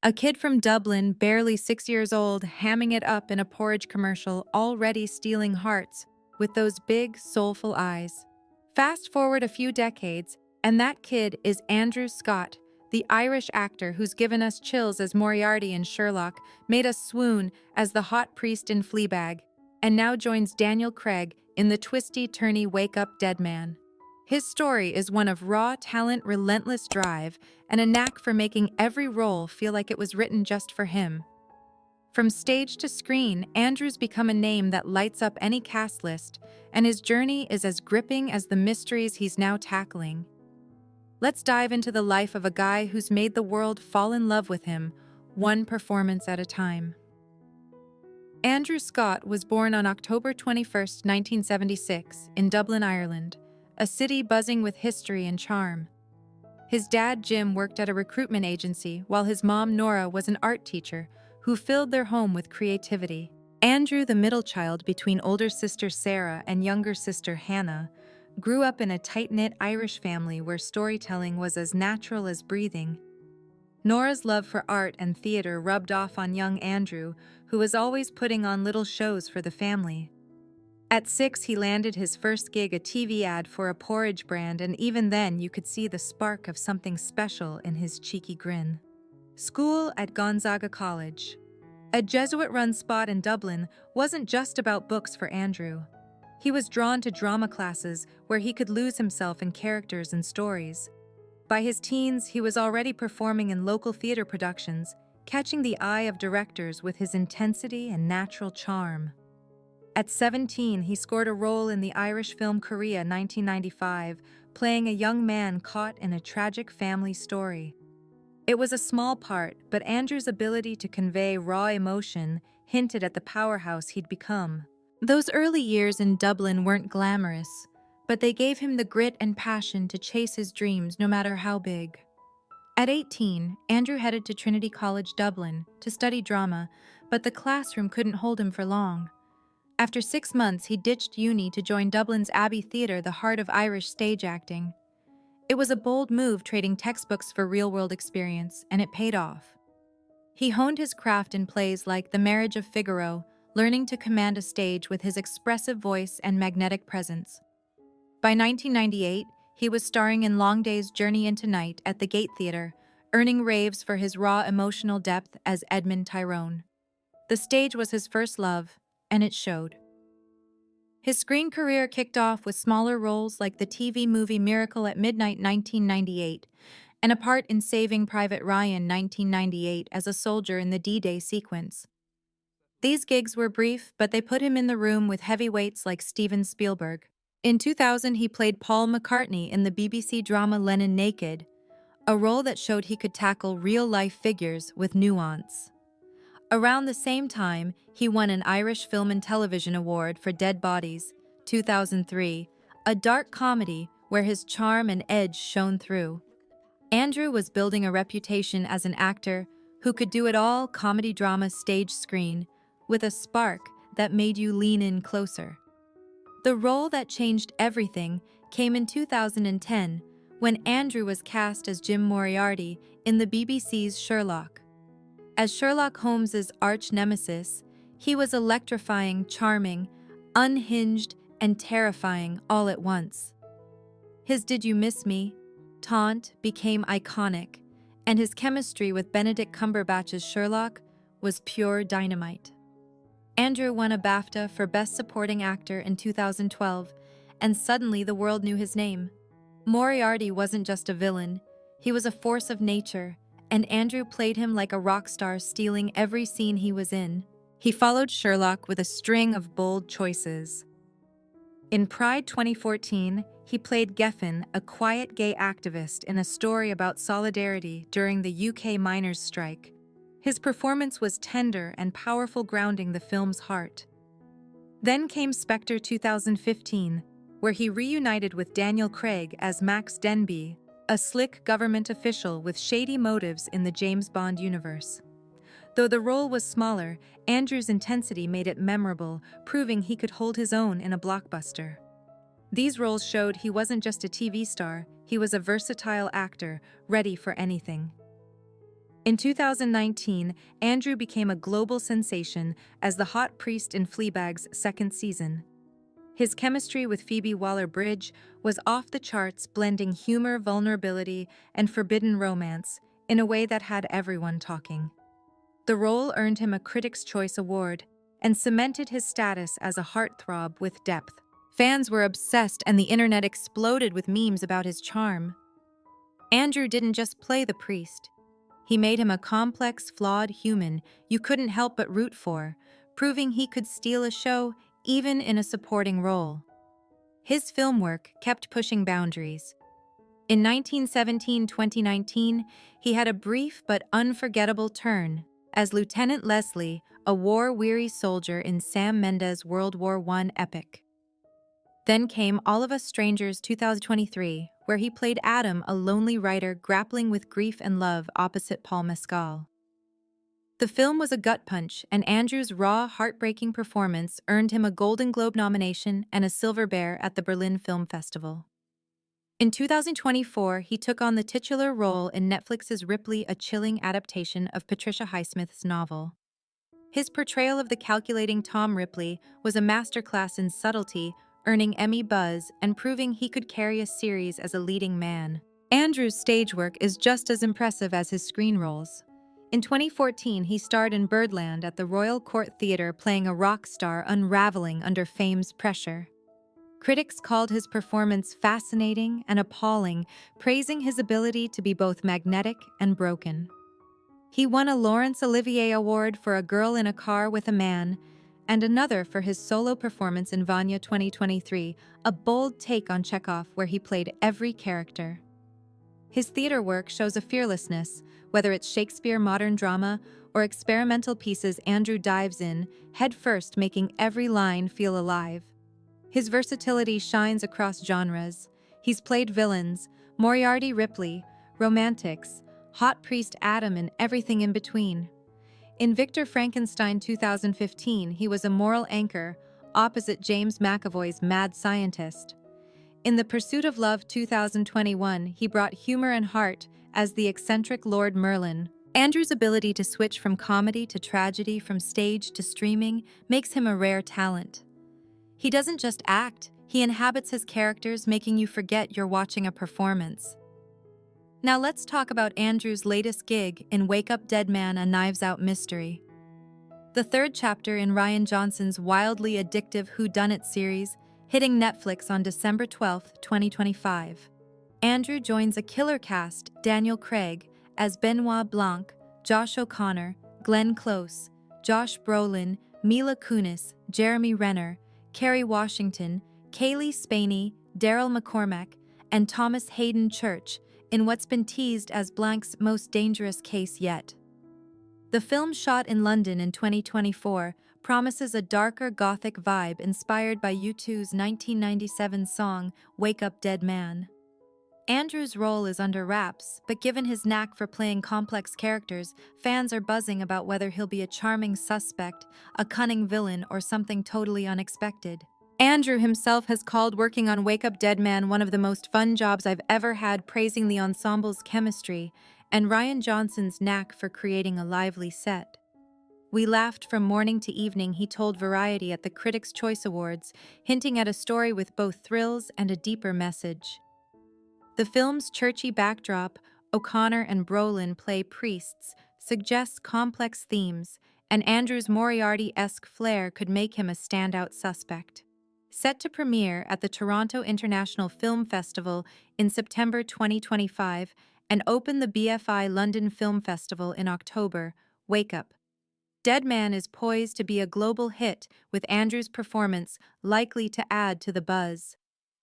A kid from Dublin, barely 6 years old, hamming it up in a porridge commercial, already stealing hearts with those big, soulful eyes. Fast forward a few decades, and that kid is Andrew Scott, the Irish actor who's given us chills as Moriarty in Sherlock, made us swoon as the hot priest in Fleabag, and now joins Daniel Craig in the twisty-turny wake-up dead man. His story is one of raw talent, relentless drive, and a knack for making every role feel like it was written just for him. From stage to screen, Andrew's become a name that lights up any cast list, and his journey is as gripping as the mysteries he's now tackling. Let's dive into the life of a guy who's made the world fall in love with him, one performance at a time. Andrew Scott was born on October 21, 1976, in Dublin, Ireland, a city buzzing with history and charm. His dad, Jim, worked at a recruitment agency, while his mom, Nora, was an art teacher who filled their home with creativity. Andrew, the middle child between older sister Sarah and younger sister Hannah, grew up in a tight-knit Irish family where storytelling was as natural as breathing. Nora's love for art and theater rubbed off on young Andrew, who was always putting on little shows for the family. At 6, he landed his first gig, a TV ad for a porridge brand, and even then you could see the spark of something special in his cheeky grin. School at Gonzaga College. A Jesuit-run spot in Dublin wasn't just about books for Andrew. He was drawn to drama classes where he could lose himself in characters and stories. By his teens, he was already performing in local theater productions, catching the eye of directors with his intensity and natural charm. At 17, he scored a role in the Irish film Korea 1995, playing a young man caught in a tragic family story. It was a small part, but Andrew's ability to convey raw emotion hinted at the powerhouse he'd become. Those early years in Dublin weren't glamorous, but they gave him the grit and passion to chase his dreams no matter how big. At 18, Andrew headed to Trinity College, Dublin, to study drama, but the classroom couldn't hold him for long. After 6 months, he ditched uni to join Dublin's Abbey Theatre, the heart of Irish stage acting. It was a bold move, trading textbooks for real-world experience, and it paid off. He honed his craft in plays like The Marriage of Figaro, learning to command a stage with his expressive voice and magnetic presence. By 1998, he was starring in Long Day's Journey into Night at the Gate Theatre, earning raves for his raw emotional depth as Edmund Tyrone. The stage was his first love, and it showed. His screen career kicked off with smaller roles like the TV movie Miracle at Midnight 1998 and a part in Saving Private Ryan 1998 as a soldier in the D-Day sequence. These gigs were brief, but they put him in the room with heavyweights like Steven Spielberg. In 2000, he played Paul McCartney in the BBC drama Lennon Naked, a role that showed he could tackle real-life figures with nuance. Around the same time, he won an Irish Film and Television Award for Dead Bodies, 2003, a dark comedy where his charm and edge shone through. Andrew was building a reputation as an actor who could do it all: comedy, drama, stage, screen, with a spark that made you lean in closer. The role that changed everything came in 2010 when Andrew was cast as Jim Moriarty in the BBC's Sherlock. As Sherlock Holmes's arch-nemesis, he was electrifying, charming, unhinged, and terrifying all at once. His "Did you miss me?" taunt became iconic, and his chemistry with Benedict Cumberbatch's Sherlock was pure dynamite. Andrew won a BAFTA for Best Supporting Actor in 2012, and suddenly the world knew his name. Moriarty wasn't just a villain, he was a force of nature, and Andrew played him like a rock star, stealing every scene he was in. He followed Sherlock with a string of bold choices. In Pride 2014, he played Geffen, a quiet gay activist in a story about solidarity during the UK miners' strike. His performance was tender and powerful, grounding the film's heart. Then came Spectre 2015, where he reunited with Daniel Craig as Max Denby, a slick government official with shady motives in the James Bond universe. Though the role was smaller, Andrew's intensity made it memorable, proving he could hold his own in a blockbuster. These roles showed he wasn't just a TV star, he was a versatile actor, ready for anything. In 2019, Andrew became a global sensation as the hot priest in Fleabag's second season. His chemistry with Phoebe Waller-Bridge was off the charts, blending humor, vulnerability, and forbidden romance in a way that had everyone talking. The role earned him a Critics' Choice Award and cemented his status as a heartthrob with depth. Fans were obsessed and the internet exploded with memes about his charm. Andrew didn't just play the priest. He made him a complex, flawed human you couldn't help but root for, proving he could steal a show even in a supporting role. His film work kept pushing boundaries. In 1917-2019, he had a brief but unforgettable turn as Lieutenant Leslie, a war-weary soldier in Sam Mendes' World War I epic. Then came All of Us Strangers 2023, where he played Adam, a lonely writer grappling with grief and love opposite Paul Mescal. The film was a gut punch, and Andrew's raw, heartbreaking performance earned him a Golden Globe nomination and a Silver Bear at the Berlin Film Festival. In 2024, he took on the titular role in Netflix's Ripley, a chilling adaptation of Patricia Highsmith's novel. His portrayal of the calculating Tom Ripley was a masterclass in subtlety, earning Emmy buzz and proving he could carry a series as a leading man. Andrew's stage work is just as impressive as his screen roles. In 2014, he starred in Birdland at the Royal Court Theatre, playing a rock star unraveling under fame's pressure. Critics called his performance fascinating and appalling, praising his ability to be both magnetic and broken. He won a Laurence Olivier Award for A Girl in a Car with a Man, and another for his solo performance in Vanya 2023, a bold take on Chekhov where he played every character. His theater work shows a fearlessness, whether it's Shakespeare modern drama or experimental pieces Andrew dives in, headfirst, making every line feel alive. His versatility shines across genres. He's played villains, Moriarty Ripley, romantics, hot priest Adam, and everything in between. In Victor Frankenstein 2015, he was a moral anchor, opposite James McAvoy's mad scientist. In The Pursuit of Love 2021, he brought humor and heart as the eccentric Lord Merlin. Andrew's ability to switch from comedy to tragedy, from stage to streaming, makes him a rare talent. He doesn't just act, he inhabits his characters, making you forget you're watching a performance. Now let's talk about Andrew's latest gig in Wake Up Dead Man, a Knives Out mystery. The third chapter in Rian Johnson's wildly addictive whodunit series, hitting Netflix on December 12, 2025. Andrew joins a killer cast: Daniel Craig as Benoit Blanc, Josh O'Connor, Glenn Close, Josh Brolin, Mila Kunis, Jeremy Renner, Kerry Washington, Kaylee Spaney, Daryl McCormack, and Thomas Hayden Church in what's been teased as Blanc's most dangerous case yet. The film, shot in London in 2024, promises a darker gothic vibe inspired by U2's 1997 song Wake Up Dead Man. Andrew's role is under wraps, but given his knack for playing complex characters, fans are buzzing about whether he'll be a charming suspect, a cunning villain, or something totally unexpected. Andrew himself has called working on Wake Up Dead Man one of the most fun jobs I've ever had, praising the ensemble's chemistry and Rian Johnson's knack for creating a lively set. "We laughed from morning to evening," he told Variety at the Critics' Choice Awards, hinting at a story with both thrills and a deeper message. The film's churchy backdrop, O'Connor and Brolin play priests, suggests complex themes, and Andrew's Moriarty-esque flair could make him a standout suspect. Set to premiere at the Toronto International Film Festival in September 2025 and open the BFI London Film Festival in October, Wake Up Dead Man is poised to be a global hit, with Andrew's performance likely to add to the buzz.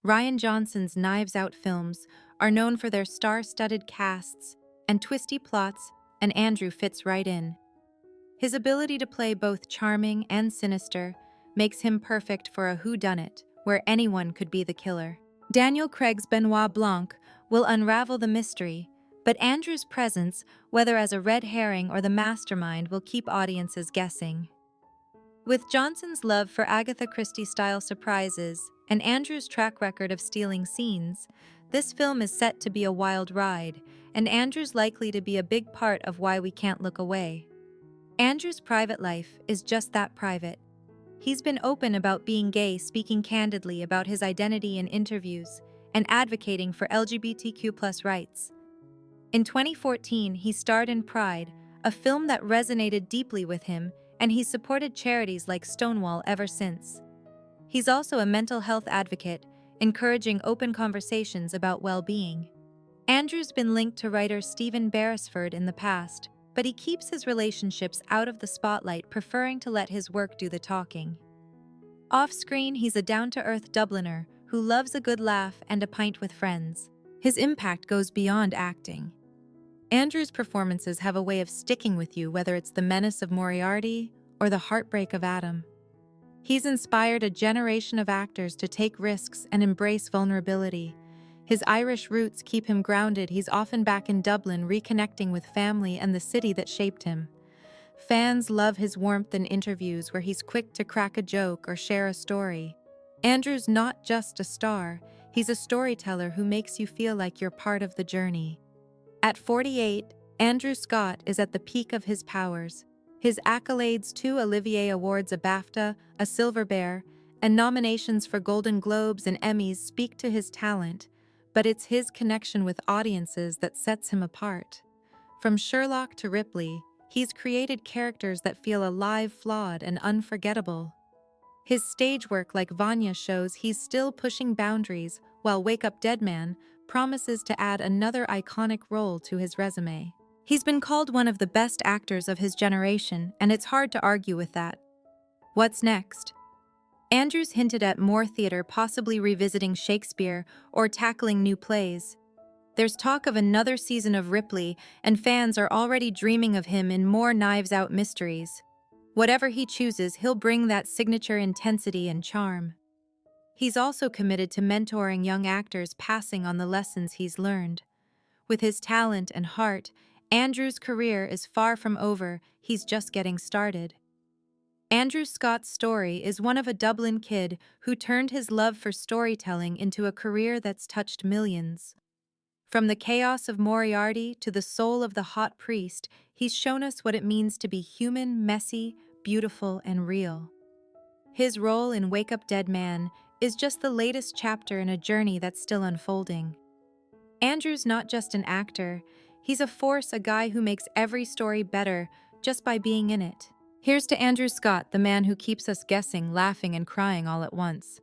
Rian Johnson's Knives Out films are known for their star-studded casts and twisty plots, and Andrew fits right in. His ability to play both charming and sinister makes him perfect for a whodunit, where anyone could be the killer. Daniel Craig's Benoit Blanc will unravel the mystery, but Andrew's presence, whether as a red herring or the mastermind, will keep audiences guessing. With Johnson's love for Agatha Christie-style surprises and Andrew's track record of stealing scenes, this film is set to be a wild ride, and Andrew's likely to be a big part of why we can't look away. Andrew's private life is just that private. He's been open about being gay, speaking candidly about his identity in interviews, and advocating for LGBTQ+ rights. In 2014, he starred in Pride, a film that resonated deeply with him, and he's supported charities like Stonewall ever since. He's also a mental health advocate, encouraging open conversations about well-being. Andrew's been linked to writer Stephen Beresford in the past, but he keeps his relationships out of the spotlight, preferring to let his work do the talking. Off-screen, he's a down-to-earth Dubliner who loves a good laugh and a pint with friends. His impact goes beyond acting. Andrew's performances have a way of sticking with you, whether it's the menace of Moriarty or the heartbreak of Adam. He's inspired a generation of actors to take risks and embrace vulnerability. His Irish roots keep him grounded. He's often back in Dublin, reconnecting with family and the city that shaped him. Fans love his warmth in interviews where he's quick to crack a joke or share a story. Andrew's not just a star, he's a storyteller who makes you feel like you're part of the journey. At 48, Andrew Scott is at the peak of his powers. His accolades, 2 Olivier Awards, a BAFTA, a Silver Bear, and nominations for Golden Globes and Emmys speak to his talent, but it's his connection with audiences that sets him apart. From Sherlock to Ripley, he's created characters that feel alive, flawed, and unforgettable. His stage work, like Vanya, shows he's still pushing boundaries, while Wake Up Dead Man promises to add another iconic role to his resume. He's been called one of the best actors of his generation, and it's hard to argue with that. What's next? Andrew's hinted at more theater, possibly revisiting Shakespeare or tackling new plays. There's talk of another season of Ripley, and fans are already dreaming of him in more Knives Out mysteries. Whatever he chooses, he'll bring that signature intensity and charm. He's also committed to mentoring young actors, passing on the lessons he's learned. With his talent and heart, Andrew's career is far from over, he's just getting started. Andrew Scott's story is one of a Dublin kid who turned his love for storytelling into a career that's touched millions. From the chaos of Moriarty to the soul of the hot priest, he's shown us what it means to be human, messy, beautiful, and real. His role in Wake Up Dead Man is just the latest chapter in a journey that's still unfolding. Andrew's not just an actor, he's a force, a guy who makes every story better just by being in it. Here's to Andrew Scott, the man who keeps us guessing, laughing, and crying all at once.